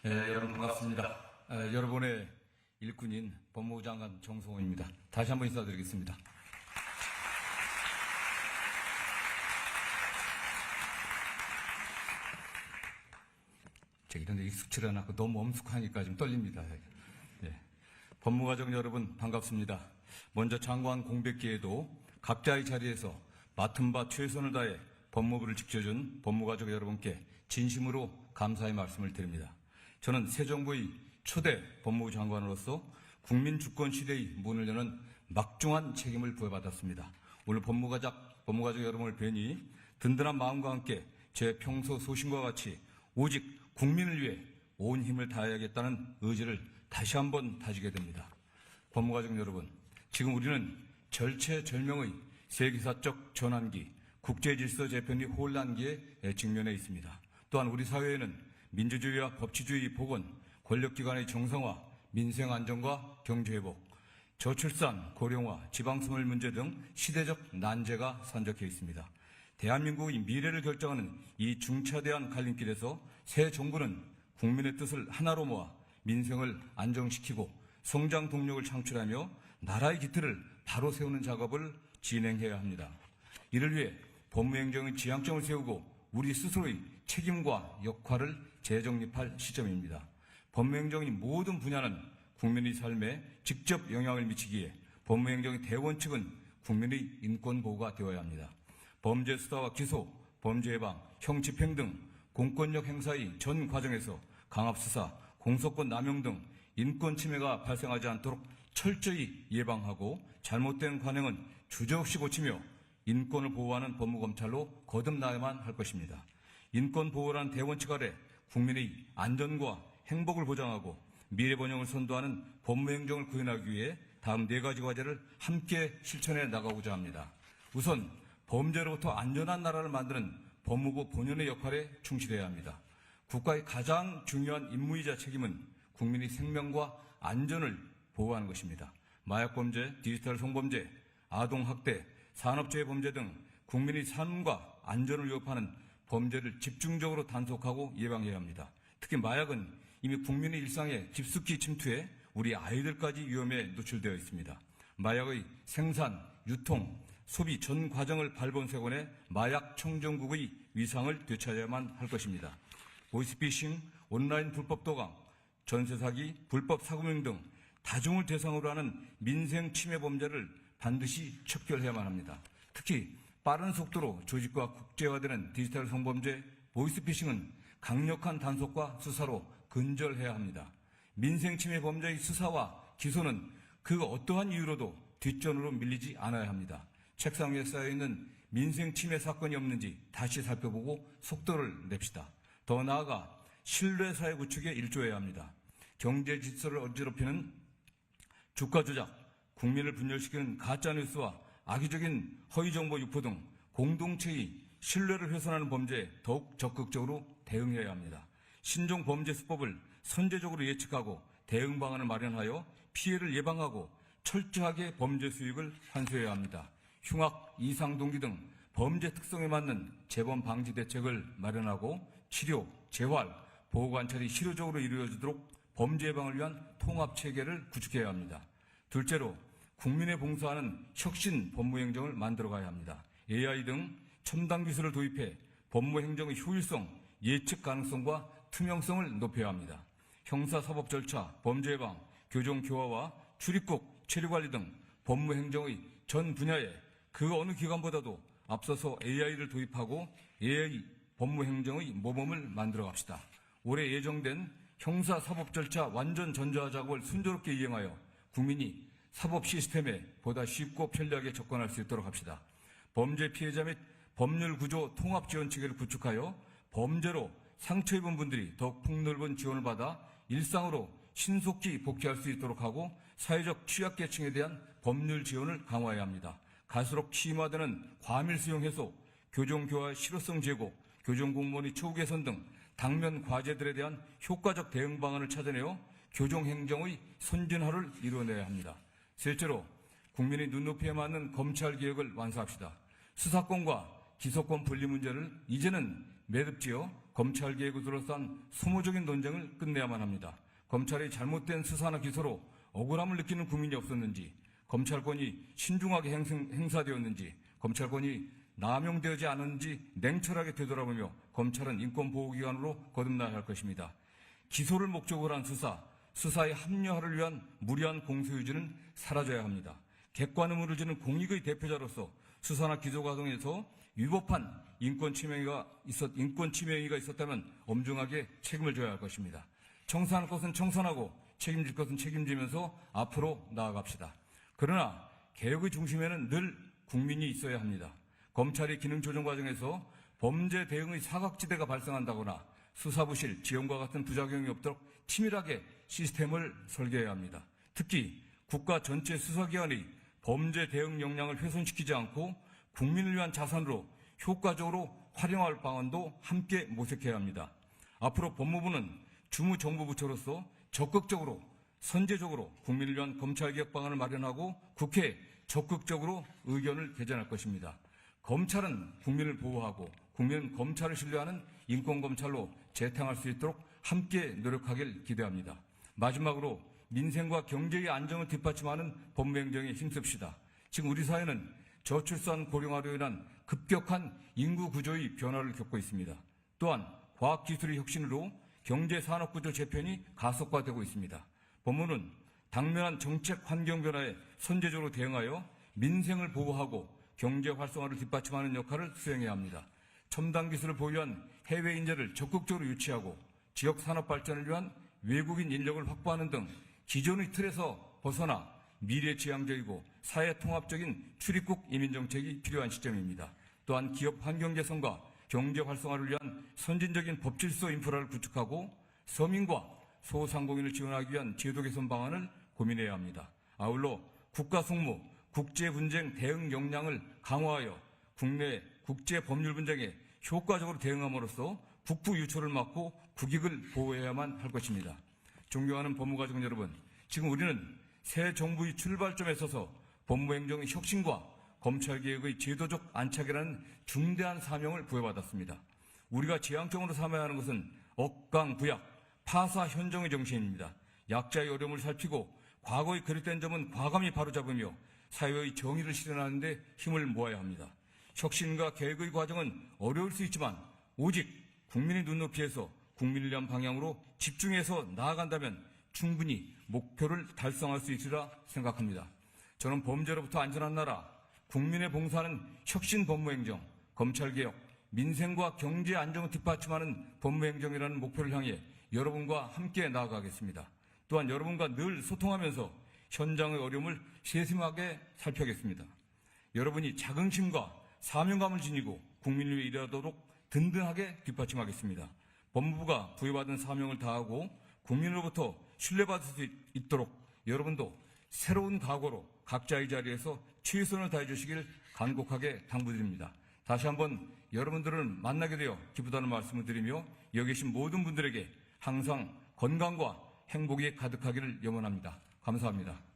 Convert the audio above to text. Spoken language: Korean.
여러분 반갑습니다. 여러분의 일꾼인 법무부 장관 정성호입니다. 다시 한번 인사드리겠습니다. 제가 이런 데 익숙치를 않고 너무 엄숙하니까 좀 떨립니다. 법무가족 여러분 반갑습니다. 먼저 장관 공백기에도 각자의 자리에서 맡은 바 최선을 다해 법무부를 지켜준 법무가족 여러분께 진심으로 감사의 말씀을 드립니다. 저는 새 정부의 초대 법무부 장관으로서 국민 주권 시대의 문을 여는 막중한 책임을 부여받았습니다. 오늘 법무가족 여러분을 뵈니 든든한 마음과 함께 제 평소 소신과 같이 오직 국민을 위해 온 힘을 다해야겠다는 의지를 다시 한번 다지게 됩니다. 법무가족 여러분, 지금 우리는 절체절명의 세계사적 전환기, 국제질서 재편이 혼란기에 직면해 있습니다. 또한 우리 사회에는 민주주의와 법치주의 복원, 권력기관의 정상화, 민생 안정과 경제회복, 저출산, 고령화, 지방소멸 문제 등 시대적 난제가 산적해 있습니다. 대한민국의 미래를 결정하는 이 중차대한 갈림길에서 새 정부는 국민의 뜻을 하나로 모아 민생을 안정시키고 성장 동력을 창출하며 나라의 기틀을 바로 세우는 작업을 진행해야 합니다. 이를 위해 법무행정의 지향점을 세우고 우리 스스로의 책임과 역할을 재정립할 시점입니다. 법무행정의 모든 분야는 국민의 삶에 직접 영향을 미치기에 법무행정의 대원칙은 국민의 인권보호가 되어야 합니다. 범죄 수사와 기소, 범죄 예방, 형집행 등 공권력 행사의 전 과정에서 강압수사, 공소권 남용 등 인권 침해가 발생하지 않도록 철저히 예방하고 잘못된 관행은 주저없이 고치며 인권을 보호하는 법무검찰로 거듭나야만 할 것입니다. 인권보호라는 대원칙 아래 국민의 안전과 행복을 보장하고 미래번영을 선도하는 법무행정을 구현하기 위해 다음 4가지 과제를 함께 실천해 나가고자 합니다. 우선 범죄로부터 안전한 나라를 만드는 법무부 본연의 역할에 충실해야 합니다. 국가의 가장 중요한 임무이자 책임은 국민의 생명과 안전을 보호하는 것입니다. 마약범죄, 디지털 성범죄, 아동학대, 산업재해 범죄 등 국민의 삶과 안전을 위협하는 범죄를 집중적으로 단속하고 예방해야 합니다. 특히 마약은 이미 국민의 일상에 깊숙이 침투해 우리 아이들까지 위험에 노출되어 있습니다. 마약의 생산, 유통, 소비 전 과정을 발본색원해 마약 청정국의 위상을 되찾아야만 할 것입니다. 보이스피싱, 온라인 불법 도강, 전세 사기, 불법 사금융 등 다중을 대상으로 하는 민생 침해 범죄를 반드시 척결해야만 합니다. 특히 빠른 속도로 조직과 국제화되는 디지털 성범죄, 보이스피싱은 강력한 단속과 수사로 근절해야 합니다. 민생 침해 범죄의 수사와 기소는 그 어떠한 이유로도 뒷전으로 밀리지 않아야 합니다. 책상 위에 쌓여있는 민생 침해 사건이 없는지 다시 살펴보고 속도를 냅시다. 더 나아가 신뢰사회 구축에 일조해야 합니다. 경제 질서를 어지럽히는 주가 조작, 국민을 분열시키는 가짜뉴스와 악의적인 허위정보 유포 등 공동체의 신뢰를 훼손하는 범죄에 더욱 적극적으로 대응해야 합니다. 신종범죄수법을 선제적으로 예측하고 대응 방안을 마련하여 피해를 예방하고 철저하게 범죄 수익을 환수해야 합니다. 흉악, 이상동기 등 범죄 특성에 맞는 재범 방지 대책을 마련하고 치료, 재활, 보호관찰이 실효적으로 이루어지도록 범죄 예방을 위한 통합체계를 구축해야 합니다. 둘째로 국민에 봉사하는 혁신 법무행정을 만들어가야 합니다. AI 등 첨단 기술을 도입해 법무행정의 효율성, 예측 가능성과 투명성을 높여야 합니다. 형사사법 절차, 범죄 예방, 교정 교화와 출입국, 체류관리 등 법무행정의 전 분야에 그 어느 기관보다도 앞서서 AI를 도입하고 AI 법무행정의 모범을 만들어 갑시다. 올해 예정된 형사사법 절차 완전 전자화 작업을 순조롭게 이행하여 국민이 사법 시스템에 보다 쉽고 편리하게 접근할 수 있도록 합시다. 범죄 피해자 및 법률 구조 통합 지원 체계를 구축하여 범죄로 상처 입은 분들이 더욱 폭넓은 지원을 받아 일상으로 신속히 복귀할 수 있도록 하고 사회적 취약계층에 대한 법률 지원을 강화해야 합니다. 갈수록 심화되는 과밀 수용 해소, 교정교화 실효성 제고, 교정공무원의 처우 개선 등 당면 과제들에 대한 효과적 대응 방안을 찾아내어 교정행정의 선진화를 이루어내야 합니다. 셋째로 국민의 눈높이에 맞는 검찰개혁을 완수합시다. 수사권과 기소권 분리 문제를 이제는 매듭지어 검찰개혁을 둘러싼 소모적인 논쟁을 끝내야만 합니다. 검찰의 잘못된 수사나 기소로 억울함을 느끼는 국민이 없었는지, 검찰권이 신중하게 행사되었는지, 검찰권이 남용되지 않았는지 냉철하게 되돌아보며 검찰은 인권보호기관으로 거듭나야 할 것입니다. 기소를 목적으로 한 수사의 합리화를 위한 무리한 공소유지는 사라져야 합니다. 객관 의무를 지는 공익의 대표자로서 수사나 기소 과정에서 위법한 인권침해가 있었다면 엄중하게 책임을 져야 할 것입니다. 청산할 것은 청산하고 책임질 것은 책임지면서 앞으로 나아갑시다. 그러나 개혁의 중심에는 늘 국민이 있어야 합니다. 검찰의 기능 조정 과정에서 범죄 대응의 사각지대가 발생한다거나 수사부실, 지원과 같은 부작용이 없도록 치밀하게 시스템을 설계해야 합니다. 특히 국가 전체 수사기관의 범죄 대응 역량을 훼손시키지 않고 국민을 위한 자산으로 효과적으로 활용할 방안도 함께 모색해야 합니다. 앞으로 법무부는 주무정부부처로서 적극적으로 선제적으로 국민을 위한 검찰개혁 방안을 마련하고 국회에 적극적으로 의견을 개진할 것입니다. 검찰은 국민을 보호하고 국민은 검찰을 신뢰하는 인권검찰로 재탕할 수 있도록 함께 노력하길 기대합니다. 마지막으로 민생과 경제의 안정을 뒷받침하는 법무행정에 힘씁시다. 지금 우리 사회는 저출산 고령화로 인한 급격한 인구 구조의 변화를 겪고 있습니다. 또한 과학기술의 혁신으로 경제산업구조 재편이 가속화되고 있습니다. 법무부는 당면한 정책 환경 변화에 선제적으로 대응하여 민생을 보호하고 경제 활성화를 뒷받침하는 역할을 수행해야 합니다. 첨단 기술을 보유한 해외 인재를 적극적으로 유치하고 지역 산업 발전을 위한 외국인 인력을 확보하는 등 기존의 틀에서 벗어나 미래지향적이고 사회통합적인 출입국 이민정책이 필요한 시점입니다. 또한 기업 환경 개선과 경제 활성화를 위한 선진적인 법질서 인프라를 구축하고 서민과 소상공인을 지원하기 위한 제도 개선 방안을 고민해야 합니다. 아울러 국가 속무, 국제 분쟁 대응 역량을 강화하여 국내 국제 법률 분쟁에 효과적으로 대응함으로써 국부 유초를 막고 국익을 보호해야만 할 것입니다. 존경하는 법무가족 여러분, 지금 우리는 새 정부의 출발점에 서서 법무행정의 혁신과 검찰개혁의 제도적 안착이라는 중대한 사명을 부여받았습니다. 우리가 지향적으로 삼아야 하는 것은 억강부약, 파사현정의 정신입니다. 약자의 어려움을 살피고 과거의 그릇된 점은 과감히 바로잡으며 사회의 정의를 실현하는 데 힘을 모아야 합니다. 혁신과 개혁의 과정은 어려울 수 있지만 오직 국민의 눈높이에서 국민을 위한 방향으로 집중해서 나아간다면 충분히 목표를 달성할 수 있으리라 생각합니다. 저는 범죄로부터 안전한 나라, 국민의 봉사하는 혁신 법무행정, 검찰개혁, 민생과 경제 안정을 뒷받침하는 법무행정이라는 목표를 향해 여러분과 함께 나아가겠습니다. 또한 여러분과 늘 소통하면서 현장의 어려움을 세심하게 살펴겠습니다. 여러분이 자긍심과 사명감을 지니고 국민을 위해 일하도록 든든하게 뒷받침하겠습니다. 법무부가 부여받은 사명을 다하고 국민으로부터 신뢰받을 수 있도록 여러분도 새로운 각오로 각자의 자리에서 최선을 다해 주시길 간곡하게 당부드립니다. 다시 한번 여러분들을 만나게 되어 기쁘다는 말씀을 드리며 여기 계신 모든 분들에게 항상 건강과 행복이 가득하기를 염원합니다. 감사합니다.